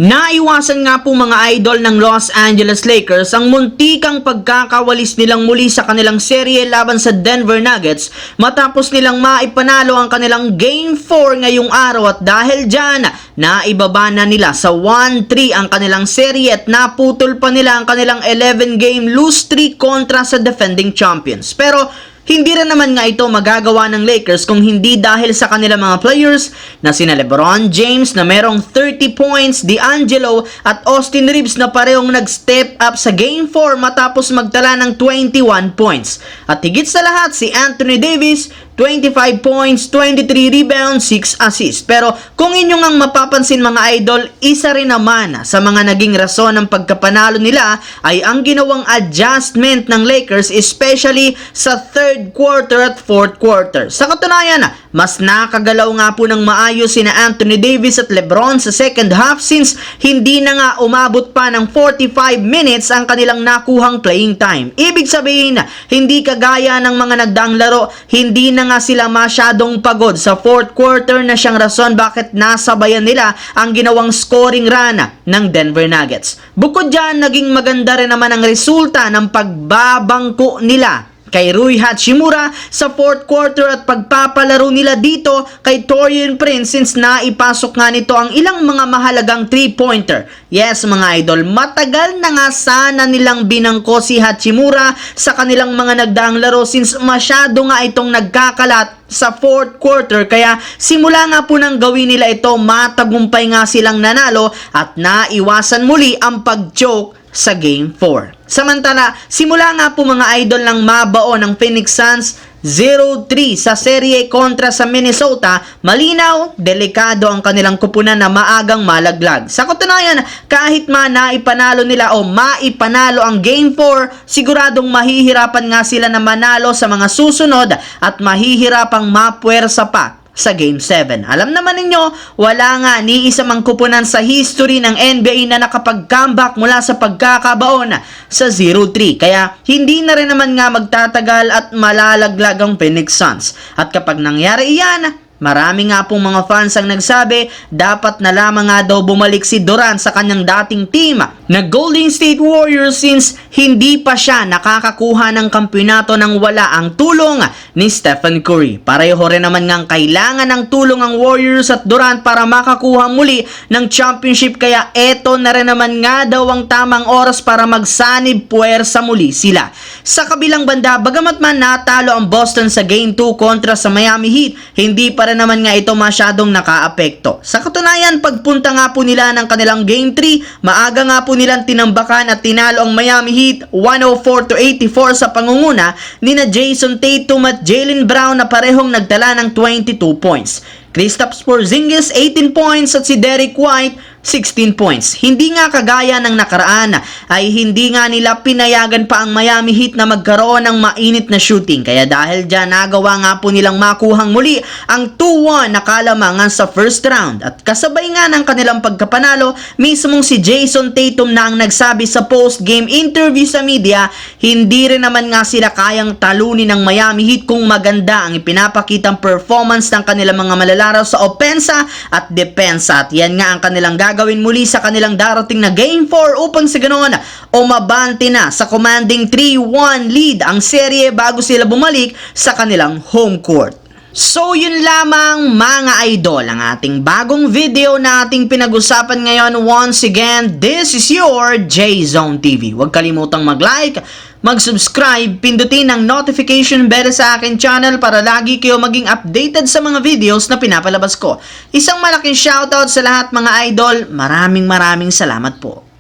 Naiwasan nga po mga idol ng Los Angeles Lakers ang muntikang pagkakawalis nilang muli sa kanilang serye laban sa Denver Nuggets matapos nilang maipanalo ang kanilang Game 4 ngayong araw, at dahil dyan, naibaba na nila sa 1-3 ang kanilang serye at naputol pa nila ang kanilang 11-game lose streak kontra sa defending champions. Pero hindi rin naman nga ito magagawa ng Lakers kung hindi dahil sa kanilang mga players na sina LeBron James na merong 30 points, D'Angelo at Austin Reeves na parehong nag-step up sa Game 4 matapos magtala ng 21 points. At higit sa lahat, si Anthony Davis, 25 points, 23 rebounds, 6 assists. Pero kung inyong ang mapapansin mga idol, isa rin naman sa mga naging rason ng pagkapanalo nila ay ang ginawang adjustment ng Lakers, especially sa third quarter at fourth quarter. Sa katunayan, mas nakagalaw nga po ng maayos sina Anthony Davis at LeBron sa second half since hindi na nga umabot pa ng 45 minutes ang kanilang nakuhang playing time. Ibig sabihin, hindi kagaya ng mga nagdaang laro, hindi na nga sila masyadong pagod sa fourth quarter na siyang rason bakit nasabayan nila ang ginawang scoring run ng Denver Nuggets. Bukod dyan, naging maganda rin naman ang resulta ng pagbabangko nila kay Rui Hachimura sa fourth quarter at pagpapalaro nila dito kay Taurean Prince since naipasok nga nito ang ilang mga mahalagang 3-pointer. Yes mga idol, matagal na nga sana nilang binangko si Hachimura sa kanilang mga nagdaang laro since masyado nga itong nagkakalat sa fourth quarter, kaya simula nga po nang gawin nila ito, matagumpay nga silang nanalo at naiwasan muli ang pag-choke sa Game 4. Samantala, simula nga po mga idol ng mabao ng Phoenix Suns 0-3 sa serye kontra sa Minnesota, malinaw, delikado ang kanilang kupunan na maagang malaglag. Sa katunayan, kahit naipanalo nila o maipanalo ang Game 4, siguradong mahihirapan nga sila na manalo sa mga susunod at mahihirapang mapuwersa pa sa Game 7. Alam naman ninyo, wala nga ni isa mang kupunan sa history ng NBA na nakapag-comeback mula sa pagkakabaon sa 0-3. Kaya hindi na rin naman nga magtatagal at malalaglag ang Phoenix Suns. At kapag nangyari iyan, marami nga pong mga fans ang nagsabi, dapat na lamang nga daw bumalik si Durant sa kanyang dating team na Golden State Warriors since hindi pa siya nakakakuha ng kampiyonato nang wala ang tulong ni Stephen Curry. Pareho rin naman ngang kailangan ng tulong ang Warriors at Durant para makakuha muli ng championship, kaya eto na rin naman nga daw ang tamang oras para magsanib puwersa muli sila. Sa kabilang banda, bagamat man natalo ang Boston sa Game 2 kontra sa Miami Heat, hindi pa naman nga ito masyadong nakaapekto. Sa katunayan, pagpunta nga po nila ng kanilang Game 3, maaga nga po nilang tinambakan at tinalo ang Miami Heat 104-84 sa pangunguna ni na Jason Tatum at Jaylen Brown na parehong nagtala ng 22 points. Kristaps Porzingis 18 points at si Derrick White 16 points. Hindi nga kagaya ng nakaraan ay hindi nga nila pinayagan pa ang Miami Heat na magkaroon ng mainit na shooting. Kaya dahil dyan, nagawa nga po nilang makuhang muli ang 2-1 na kalamangan sa first round. At kasabay nga ng kanilang pagkapanalo, mismong si Jason Tatum na ang nagsabi sa post-game interview sa media, hindi rin naman nga sila kayang talunin ng Miami Heat kung maganda ang ipinapakitang performance ng kanilang mga malalaro sa opensa at depensa. At yan nga ang kanilang gagawin muli sa kanilang darating na Game 4 upang sa ganoon umabante na sa commanding 3-1 lead ang serye bago sila bumalik sa kanilang home court. So yun lamang mga idol ang ating bagong video na ating pinag-usapan ngayon. Once again, this is your J-Zone TV. Huwag kalimutang mag-like, mag-subscribe, pindutin ang notification bell sa akin channel para lagi kayo maging updated sa mga videos na pinapalabas ko. Isang malaking shoutout sa lahat mga idol. Maraming salamat po.